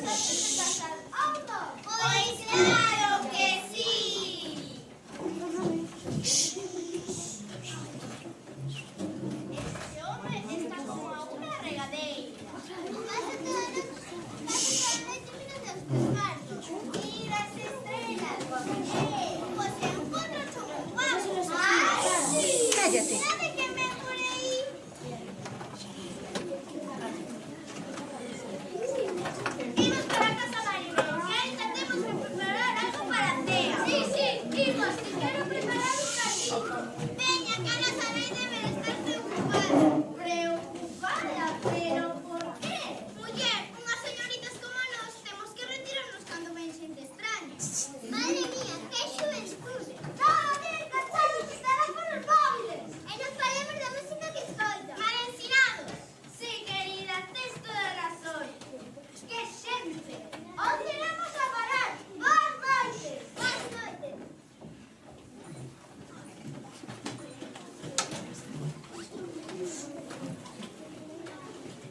antes de casar a uno? Pues claro que sí. Este hombre está como a una regadera. Casi todas las disciplinas de marzo. Y las estrellas. Pues se encuentran como guapos. ¡Ay, sí! Cállate. ¿Sabe qué me por ahí? Vimos para casa Marinero, que intentemos preparar algo para Tea. Sí, vimos, que quiero preparar un caldito. Peña, que la sabéis debe estar preocupada. ¿Preocupada? ¿Pero por qué? Mujer, unas señoritas como nos tenemos que retirarnos cuando ven gente extraña. Madre mía, qué juventud. ¡No, bien, cansados, que estarán con los móviles! E non falemos da música que escoita. Mal ensinados. Sí, querida, tes toda razón. ¡Qué xente! Onde iremos a parar? Boas noites. Boas noites.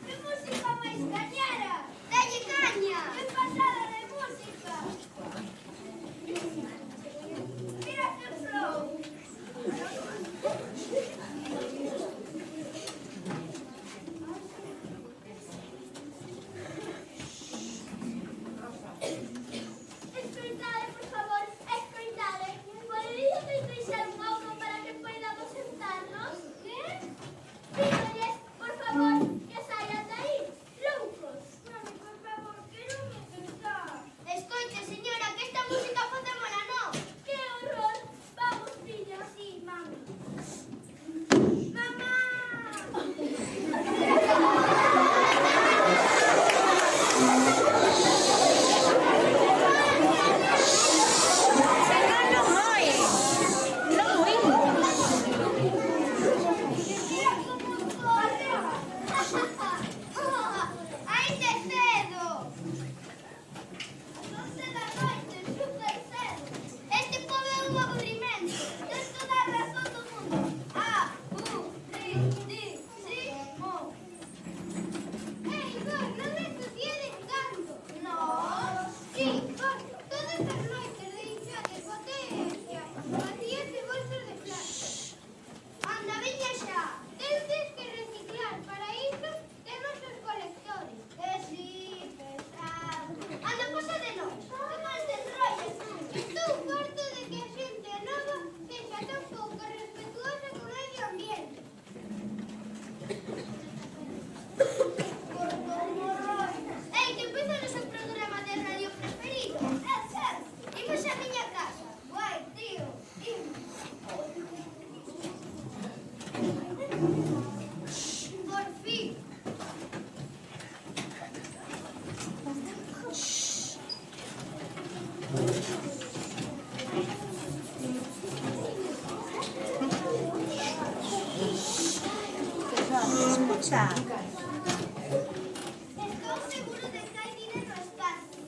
Que música máis cañera! Dalle caña! Que pasada de música! Mira que flow! Escoitade, por favor, escoitade. Podería deixar un pouco para que podamos sentarnos? Que? Dígolles, por favor, que saian de aí, loucos. Mami, por favor, quero me sentar. Escoite, señora, que esta música facémola non. Que horror. Vamos, filha, sí, mami. Mamá! Mira como corre. Ainda é cedo. As 11 da noite, super cedo. Este pobo é un aburrimento. Tens toda a razón do mundo. Aburridísimo. Ei, Igor, non estudié de canto. No. Sí, Igor, todas as noites deixades potencia. Facíate bolsas de plástico. Anda, veña xa. Tens que reciclar. Para iso temos os colectores. Sí, pesado. Anda, posa de nós. Que mal te enrollas. Estou farto de que a xente nova sexa tan pouco respetuosa con o medio ambiente. Ei, que empeza o seu programa de radio preferido. Imos a miña casa. Guai, tío, imos. Por fin. Escucha. Estou seguro de que hai dinero no espacio.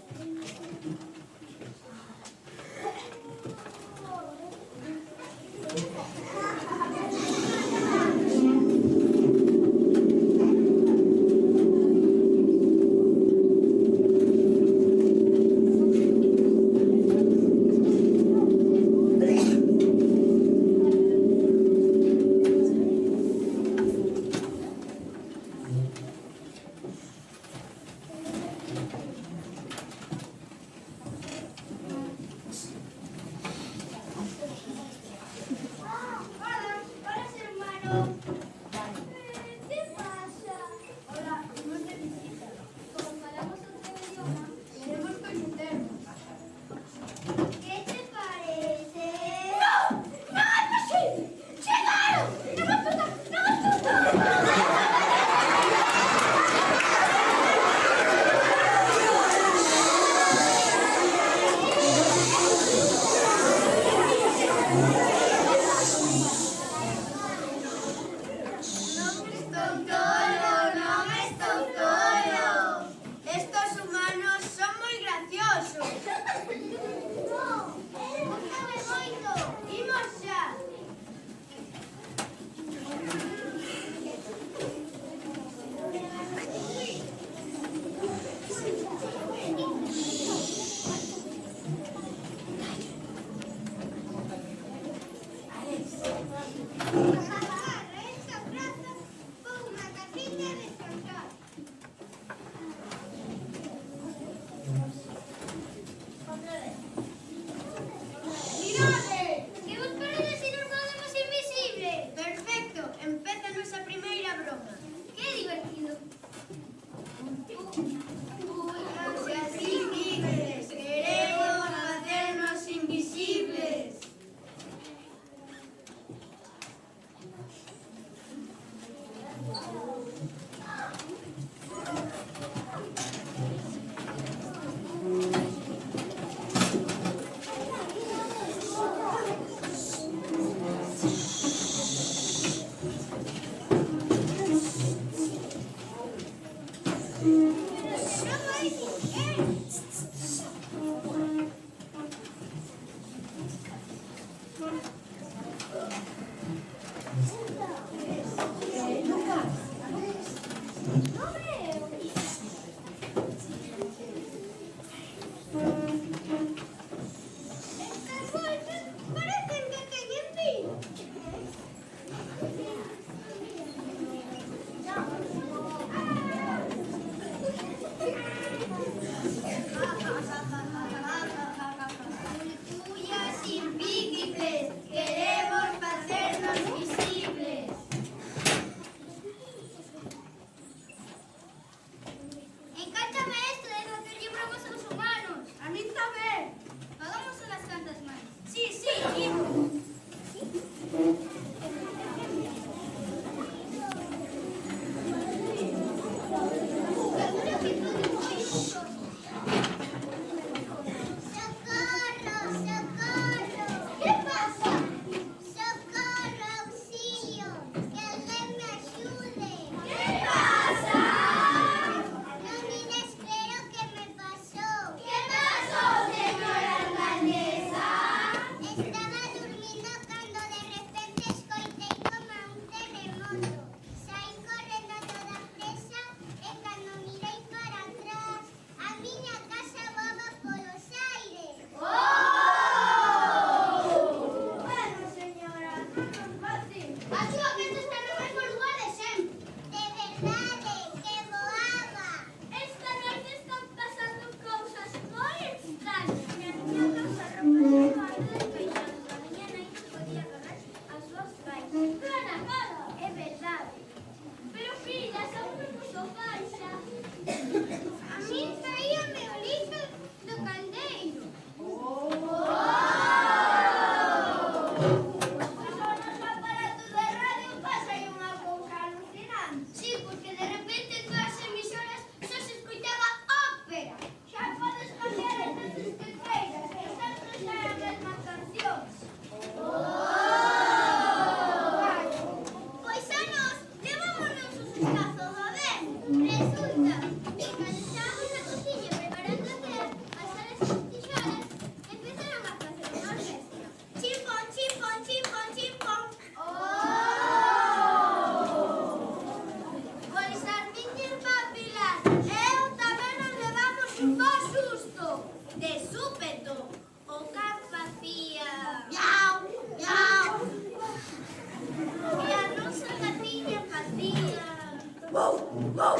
súpeto. O que facía? Miau, miau. E a nosa gatiña facía... Bou, bou.